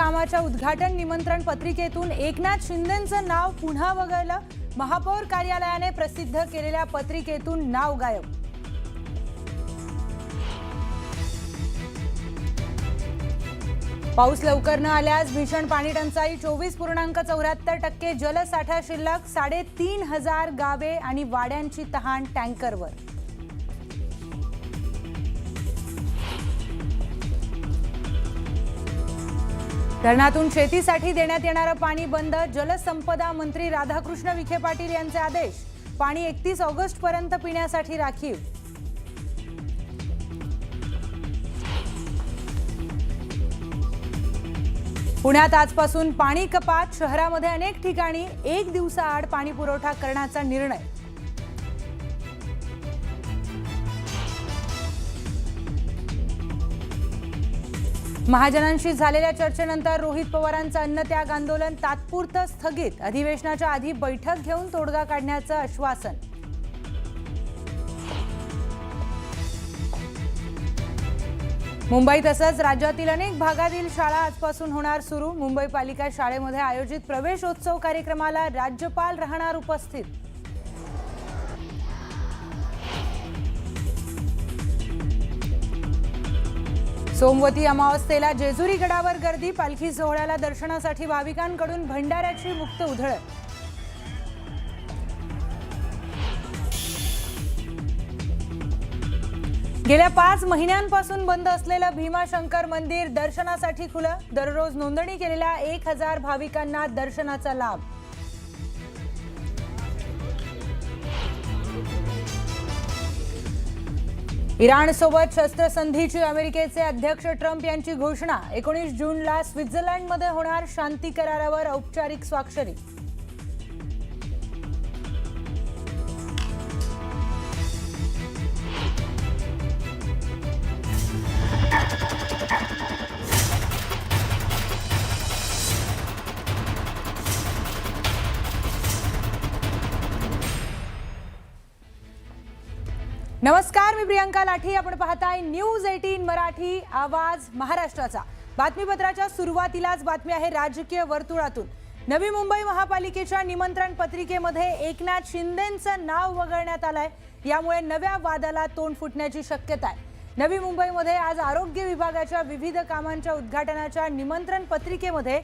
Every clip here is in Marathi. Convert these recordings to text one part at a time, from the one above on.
कामाच्या उद्घाटन निमंत्रण पत्रिकेतून एकनाथ शिंदेंचं नाव पुन्हा वगळलं। महापौर कार्यालयाने प्रसिद्ध केलेल्या पत्रिकेतून नाव गायब। पाऊस लवकर न आल्यास भीषण पाणी टंचाई। 24.74% जलसाठा शिल्लक। 3,500 गावे आणि वाड्यांची तहान टँकरवर। धरणातून शेतीसाठी देण्यात येणारं पाणी बंद। जलसंपदा मंत्री राधाकृष्ण विखे पाटील यांचे आदेश। पाणी 31 ऑगस्ट पर्यंत पिण्यासाठी राखीव। पुण्यात आजपासून पाणी कपात। शहरामध्ये अनेक ठिकाणी 1 दिवसाआड पाणी पुरवठा करण्याचा निर्णय। महाजनांशी झालेल्या चर्चेनंतर रोहित पवारांचं अन्नत्याग आंदोलन तात्पुरतं स्थगित। अधिवेशनाच्या आधी बैठक घेऊन तोडगा काढण्याचं आश्वासन। मुंबई तसंच राज्यातील अनेक भागातील शाळा आजपासून होणार सुरू। मुंबई पालिका शाळेमध्ये आयोजित प्रवेशोत्सव कार्यक्रमाला राज्यपाल राहणार उपस्थित। सोमवती अमावस्येला जेजुरी गडावर गर्दी। पालखी सोहळ्याला दर्शनासाठी भाविकांकडून भंडाऱ्याची मुक्त उधळण। गेल्या 5 महिन्यांपासून बंद असलेलं भीमाशंकर मंदिर दर्शनासाठी खुलं। दररोज नोंदणी केलेल्या 1000 भाविकांना दर्शनाचा लाभ। इराणसोबत शस्त्रसंधीची अमेरिकेचे अध्यक्ष ट्रम्प यांची घोषणा। 19 जूनला स्वित्झर्लंडमध्ये होणार शांती करारावर औपचारिक स्वाक्षरी। नमस्कार, मी प्रियंका लाठी। आपण पाहताय न्यूज 18 मराठी, आवाज महाराष्ट्राचा। बातमीपत्राच्या सुरुवातीलाच बातमी आहे राजकीय वर्तुळातून। नवी मुंबई महापालिकेच्या निमंत्रण पत्रिकेमध्ये एकनाथ शिंदेंचं नाव वगळण्यात आलंय। यामुळे नव्या वादाला तोंड फुटण्याची शक्यता आहे। नवी मुंबईमध्ये आज आरोग्य विभागाच्या विविध कामांच्या उद्घाटनाच्या निमंत्रण पत्रिकेमध्ये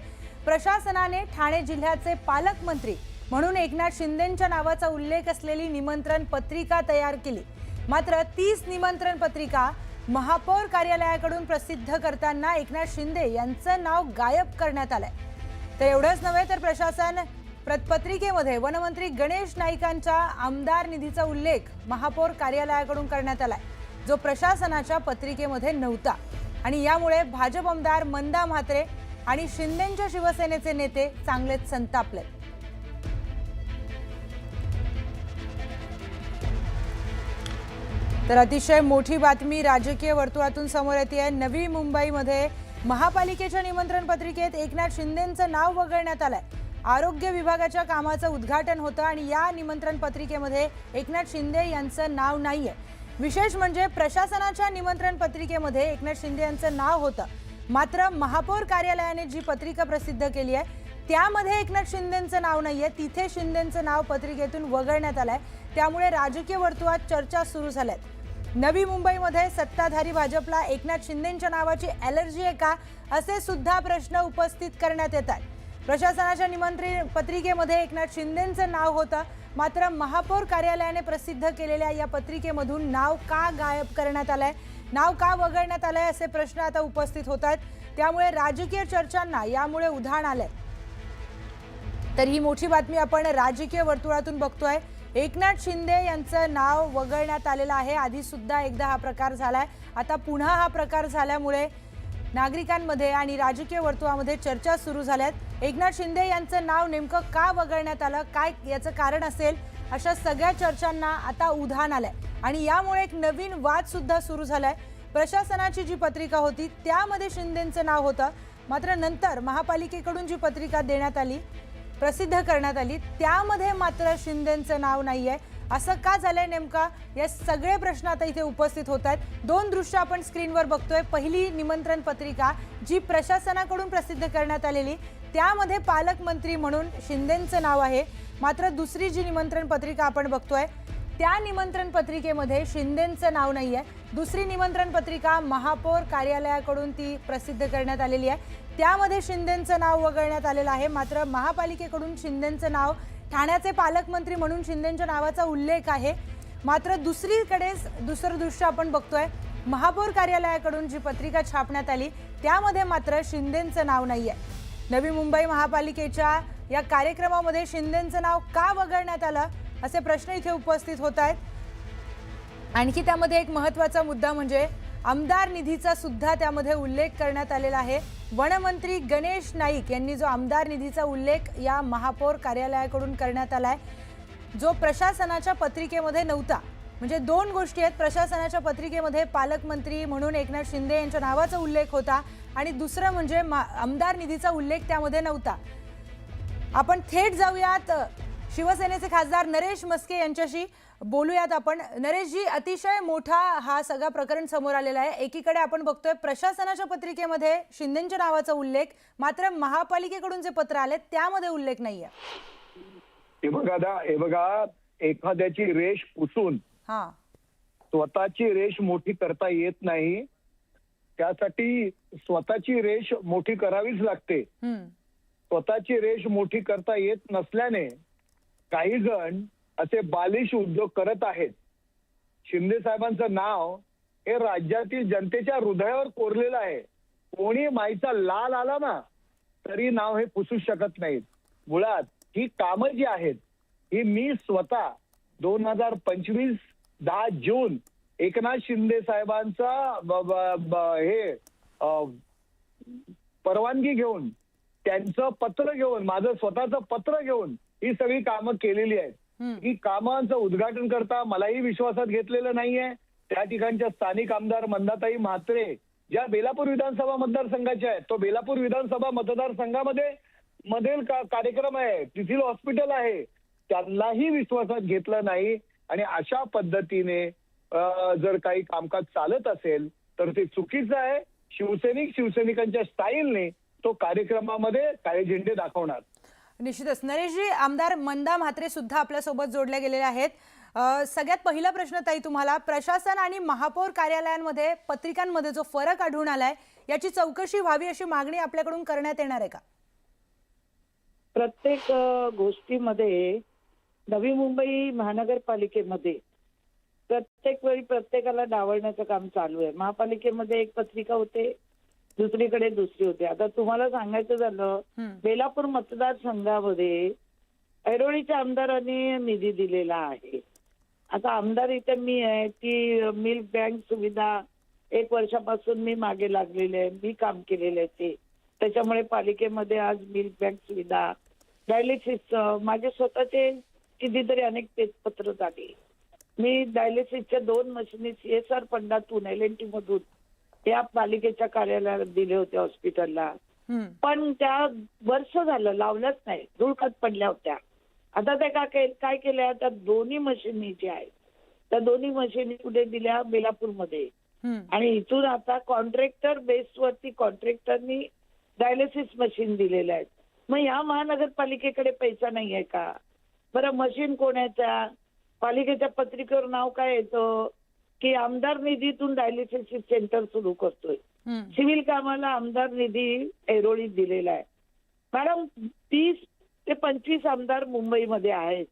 प्रशासनाने ठाणे जिल्ह्याचे पालकमंत्री म्हणून एकनाथ शिंदेंच्या नावाचा उल्लेख असलेली निमंत्रण पत्रिका तयार केली। मात्र 30 निमंत्रण पत्रिका महापौर कार्यालयाकडून प्रसिद्ध करताना एकनाथ शिंदे यांचं नाव गायब करण्यात आलंय। तर एवढंच नव्हे तर प्रशासन पत्रिकेमध्ये वनमंत्री गणेश नाईकांच्या आमदार निधीचा उल्लेख महापौर कार्यालयाकडून करण्यात आलाय, जो प्रशासनाच्या पत्रिकेमध्ये नव्हता। आणि यामुळे भाजप आमदार मंदा म्हात्रे आणि शिंदेंच्या शिवसेनेचे नेते चांगलेच संतापले। तर अतिशय मोठी बातमी राजकीय वर्तुळातून समोर येते। नवी मुंबईमध्ये महापालिकेच्या निमंत्रण पत्रिकेत एकनाथ शिंदेंचं नाव वगळण्यात आलंय। आरोग्य विभागाच्या कामाचं उद्घाटन होतं आणि या निमंत्रण पत्रिकेमध्ये एकनाथ शिंदे यांचं नाव नाहीये। विशेष म्हणजे प्रशासनाच्या निमंत्रण पत्रिकेमध्ये एकनाथ शिंदे यांचं नाव होतं, मात्र महापौर कार्यालयाने जी पत्रिका प्रसिद्ध केली आहे त्यामध्ये एकनाथ शिंदेंचं नाव नाहीये। तिथे शिंदेंचं नाव पत्रिकेतून वगळण्यात आलंय। त्यामुळे राजकीय वर्तुळात चर्चा सुरू झाल्यात। नवी मुंबईमध्ये सत्ताधारी भाजपला एकनाथ शिंदेंच्या नावाची ॲलर्जी आहे का, असे सुद्धा प्रश्न उपस्थित करण्यात येतात। प्रशासनाच्या निमंत्रण पत्रिकेमध्ये एकनाथ शिंदेंचं नाव होतं, मात्र महापौर कार्यालयाने प्रसिद्ध केलेल्या या पत्रिकेमधून नाव का गायब करण्यात आलंय, नाव का वगळण्यात आलंय, असे प्रश्न आता उपस्थित होतात। त्यामुळे राजकीय चर्चांना यामुळे उधाण आलंय। तर ही मोठी बातमी आपण राजकीय वर्तुळातून बघतोय। एकनाथ शिंदे यांचं नाव वगळण्यात आलेलं आहे। आधी सुद्धा एकदा हा प्रकार झालाय, आता पुन्हा हा प्रकार झाल्यामुळे नागरिकांमध्ये आणि राजकीय वर्तुळामध्ये चर्चा सुरू झाल्यात। एकनाथ शिंदे यांचं नाव नेमकं का वगळण्यात आलं, काय याचं कारण असेल, अशा सगळ्या चर्चांना आता उधाण आलंय। आणि यामुळे एक नवीन वाद सुद्धा सुरू झालाय। प्रशासनाची जी पत्रिका होती त्यामध्ये शिंदेंचं नाव होतं, मात्र नंतर महापालिकेकडून जी पत्रिका देण्यात आली, प्रसिद्ध करण्यात आली, त्यामध्ये मात्र शिंदेंचं नाव नाहीये। असं का झालंय नेमका, या सगळे प्रश्न आता इथे उपस्थित होत आहेत। दोन दृश्य आपण स्क्रीनवर बघतोय। पहिली निमंत्रण पत्रिका जी प्रशासनाकडून प्रसिद्ध करण्यात आलेली, त्यामध्ये पालकमंत्री म्हणून शिंदेंचं नाव आहे। मात्र दुसरी जी निमंत्रण पत्रिका आपण बघतोय त्या निमंत्रण पत्रिकेमध्ये शिंदेंचं नाव नाही आहे। दुसरी निमंत्रण पत्रिका महापौर कार्यालयाकडून ती प्रसिद्ध करण्यात आलेली आहे, त्यामध्ये शिंदेंचं नाव वगळण्यात आलेलं आहे। मात्र महापालिकेकडून शिंदेंचं नाव, ठाण्याचे पालकमंत्री म्हणून शिंदेंच्या नावाचा उल्लेख आहे। मात्र दुसरीकडेच दुसरं दृश्य आपण बघतोय, महापौर कार्यालयाकडून जी पत्रिका छापण्यात आली त्यामध्ये मात्र शिंदेंचं नाव नाही आहे। नवी मुंबई महापालिकेच्या या कार्यक्रमामध्ये शिंदेंचं नाव का वगळण्यात आलं, असे प्रश्न इथे उपस्थित होत आहेत। आणखी त्यामध्ये एक महत्त्वाचा मुद्दा म्हणजे आमदार निधीचा सुद्धा त्यामध्ये उल्लेख करण्यात आलेला आहे। वनमंत्री गणेश नाईक यांनी जो आमदार निधीचा उल्लेख या महापौर कार्यालयाकडून करण्यात आलाय, जो प्रशासनाच्या पत्रिकेमध्ये नव्हता। म्हणजे दोन गोष्टी आहेत, प्रशासनाच्या पत्रिकेमध्ये पालकमंत्री म्हणून एकनाथ शिंदे यांच्या नावाचा उल्लेख होता आणि दुसरं म्हणजे आमदार निधीचा उल्लेख त्यामध्ये नव्हता। आपण थेट जाऊयात शिवसेनेचे खासदार नरेश म्हस्के यांच्याशी बोलूयात आपण। नरेशजी, अतिशय मोठा हा सगळा प्रकरण समोर आलेला आहे। एकीकडे आपण बघतोय प्रशासनाच्या पत्रिकेमध्ये शिंदेंच्या नावाचा उल्लेख, मात्र महापालिकेकडून जे पत्र आले त्यामध्ये उल्लेख नाहीये। हे बघा, एखाद्याची रेष पुसून स्वतःची रेष मोठी करता येत नाही, त्यासाठी स्वतःची रेष मोठी करावीच लागते। स्वतःची रेष मोठी करता येत नसल्याने काही जण असे बालिश उद्योग करत आहेत। शिंदे साहेबांचं नाव हे राज्यातील जनतेच्या हृदयावर कोरलेलं आहे। कोणी माईचा लाल आला ना तरी नाव हे पुसू शकत नाहीत। मुळात ही कामं जी आहेत ही मी स्वतः 2025 10 जून एकनाथ शिंदे साहेबांचा परवानगी घेऊन, त्यांचं पत्र घेऊन, माझं स्वतःचं पत्र घेऊन ही सगळी कामं केलेली आहेत। ही कामांचं उद्घाटन करता मलाही विश्वासात घेतलेलं नाहीये। त्या ठिकाणच्या स्थानिक आमदार मंदाताई म्हात्रे ज्या बेलापूर विधानसभा मतदारसंघाच्या आहेत, तो बेलापूर विधानसभा मतदारसंघामध्ये मधील कार्यक्रम आहे, तिथील हॉस्पिटल आहे, त्यांनाही विश्वासात घेतलं नाही। आणि अशा पद्धतीने जर काही कामकाज चालत असेल तर ते चुकीचं आहे। शिवसैनिकांच्या स्टाईलने तो कार्यक्रमामध्ये काळे झेंडे दाखवणार। निश्चितच नरेशजी, आमदार मंदा म्हात्रे सुद्धा आपल्या सोबत जोडले गेलेले आहेत। सगळ्यात पहिला प्रश्न ताई तुम्हाला, प्रशासन आणि महापौर कार्यालयांमध्ये पत्रिकांमध्ये जो फरक आढळून आलाय याची चौकशी व्हावी अशी मागणी आपल्याकडून करण्यात येणार आहे का? प्रत्येक गोष्टीमध्ये नवी मुंबई महानगरपालिकेमध्ये प्रत्येक वेळी प्रत्येकाला डावलण्याचं काम चालू आहे। महापालिकेमध्ये एक पत्रिका होते, दुसरीकडे दुसरी होते। आता तुम्हाला सांगायचं झालं, बेलापूर मतदारसंघामध्ये ऐरोलीच्या आमदारांनी निधी दिलेला आहे। आता आमदार इथे मी आहे, ती मिल्क बँक सुविधा 1 वर्षापासून मी मागे लागलेले आहे, मी काम केलेलं आहे ते। त्याच्यामुळे पालिकेमध्ये आज मिल्क बँक सुविधा, डायलिसिस, माझे स्वतःचे कितीतरी अनेक तेजपत्र झाले। मी डायलिसिसच्या 2 मशिनी CSR फंडातून LNT मधून या पालिकेच्या कार्यालयात दिले होते हॉस्पिटलला, पण त्या वर्ष झालं लावल्याच नाही, धुळकात पडल्या होत्या। आता ते काय केल्या, त्या दोन्ही मशिनी ज्या आहेत त्या दोन्ही मशिनी कुठे दिल्या, बेलापूरमध्ये। आणि इथून आता कॉन्ट्रॅक्टर बेसवरती कॉन्ट्रॅक्टरनी डायलिसिस मशीन दिलेल्या आहेत। मग या महानगरपालिकेकडे पैसा नाही आहे का? बरं, मशीन कोणाच्या? पालिकेच्या पत्रिकेवर नाव काय येतं की आमदार निधीतून डायलिसिस सेंटर सुरू करतोय। सिव्हिल कामाला आमदार निधी ऐरोळीत दिलेला आहे। मॅडम, 30 ते 25 आमदार मुंबईमध्ये आहेत।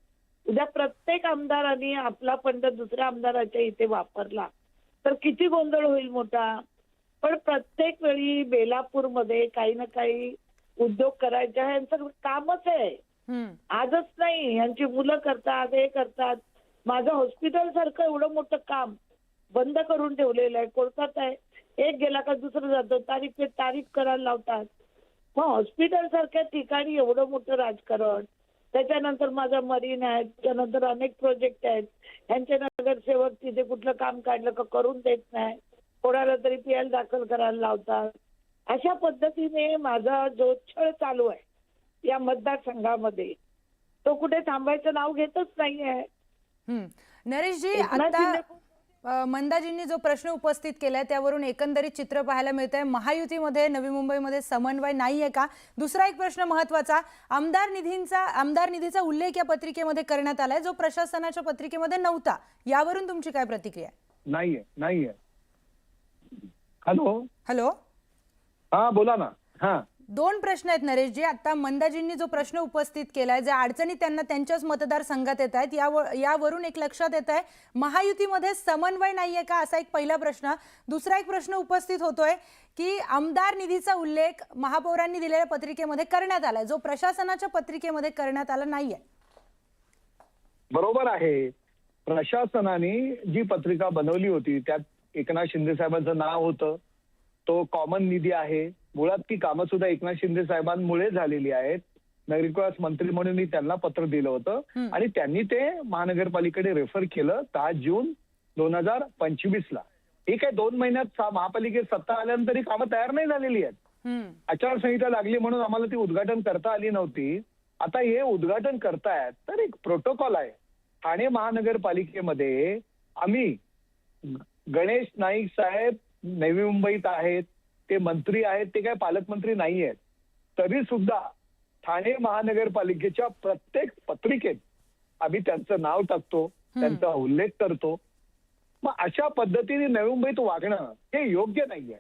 उद्या प्रत्येक आमदारांनी आपला फंड दुसऱ्या आमदाराच्या इथे वापरला तर किती गोंधळ होईल मोठा। पण प्रत्येक वेळी बेलापूरमध्ये काही ना काही उद्योग करायचे, यांचं कामच आहे। आजच नाही, यांची मुलं करतात, हे करतात। माझं हॉस्पिटल सारखं एवढं मोठं काम बंद करून ठेवलेलं आहे, कोर्टात आहे, एक गेला का दुसरं जातं, तारीख पे तारीख करायला लावतात। मग हॉस्पिटल सारख्या ठिकाणी एवढं मोठं राजकारण, त्याच्यानंतर माझा मरीन आहे, त्याच्यानंतर अनेक प्रोजेक्ट आहेत, यांचे नगरसेवक तिथे कुठलं काम काढलं का करून देत नाही, कोणाला तरी PL दाखल करायला लावतात। अशा पद्धतीने माझा जो छळ चालू आहे या मतदारसंघामध्ये तो कुठे थांबायचं नाव घेतच नाहीये। नरेशजी, एकनाथ आता शिंदे मंदाजींनी जो प्रश्न उपस्थित केलाय त्यावरून एकंदरीत चित्र पाहायला मिळतंय, महायुतीमध्ये नवी मुंबईमध्ये समन्वय नाहीये का? दुसरा एक प्रश्न महत्वाचा, आमदार निधीचा उल्लेख या पत्रिकेमध्ये करण्यात आलाय जो प्रशासनाच्या पत्रिकेमध्ये नव्हता, यावरून तुमची काय प्रतिक्रिया आहे? नाहीये. हॅलो हॅलो, हा बोला ना. हा, दोन प्रश्न आहेत नरेशजी. आता मंदाजींनी जो प्रश्न उपस्थित केलाय, ज्या अडचणी त्यांना त्यांच्याच मतदारसंघात येत आहेत, यावरून एक लक्षात येत आहे महायुतीमध्ये समन्वय नाहीये का, असा एक पहिला प्रश्न. दुसरा एक प्रश्न उपस्थित होतोय की आमदार निधीचा उल्लेख महापौरांनी दिलेल्या पत्रिकेमध्ये करण्यात आलाय जो प्रशासनाच्या पत्रिकेमध्ये करण्यात आला नाहीये. बरोबर आहे. प्रशासनाने जी पत्रिका बनवली होती त्यात एकनाथ शिंदे साहेबांचं नाव होतं. तो कॉमन निधी आहे. मुळात ती कामं सुद्धा एकनाथ शिंदे साहेबांमुळे झालेली आहेत. नगरविकास मंत्री म्हणून मी त्यांना पत्र दिलं होतं आणि त्यांनी ते महानगरपालिकेकडे रेफर केलं 10 जून 2025ला. ठीक आहे, 2 महिन्यात महापालिकेत सत्ता आल्यानंतर ही कामं तयार नाही झालेली आहेत. आचारसंहिता लागली म्हणून आम्हाला ती उद्घाटन करता आली नव्हती. आता हे उद्घाटन करतायत तर एक प्रोटोकॉल आहे. ठाणे महानगरपालिकेमध्ये आम्ही गणेश नाईक साहेब नवी मुंबईत आहेत, ते मंत्री आहेत, ते काय पालकमंत्री नाही आहेत. तरी सुद्धा ठाणे महानगरपालिकेच्या प्रत्येक पत्रिकेत आम्ही त्यांचं नाव टाकतो, त्यांचा उल्लेख करतो. मग अशा पद्धतीने नवी मुंबईत वागणं हे योग्य नाहीये.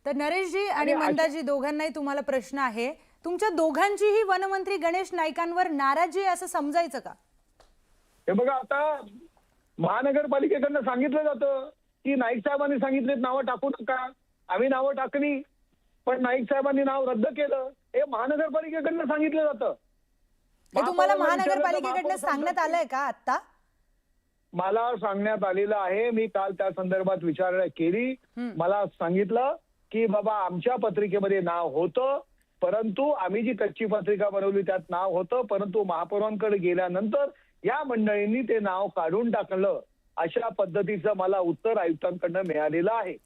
तर नरेशजी आणि मंदाजी दोघांनाही तुम्हाला प्रश्न आहे. तुमच्या दोघांचीही वनमंत्री गणेश नाईकांवर नाराजी आहे असं समजायचं का? हे बघा, आता महानगरपालिकेकडनं सांगितलं जातं की नाईक साहेबांनी सांगितलेत नावं टाकू नका. आम्ही नावं टाकली पण नाईक साहेबांनी नाव रद्द केलं. हे महानगरपालिकेकडनं सांगितलं जातं. हे तुम्हाला महानगरपालिकेकडनं सांगण्यात आलंय का आता? मला सांगण्यात आलेलं आहे. मी काल त्या संदर्भात विचारणा केली. मला सांगितलं की बाबा आमच्या पत्रिकेमध्ये नाव होतं, परंतु आम्ही जी कच्ची पत्रिका बनवली त्यात नाव होतं, परंतु महापौरांकडे गेल्यानंतर या मंडळींनी ते नाव काढून टाकलं. अशा पद्धतीचं मला उत्तर आयुक्तांकडनं मिळालेलं आहे.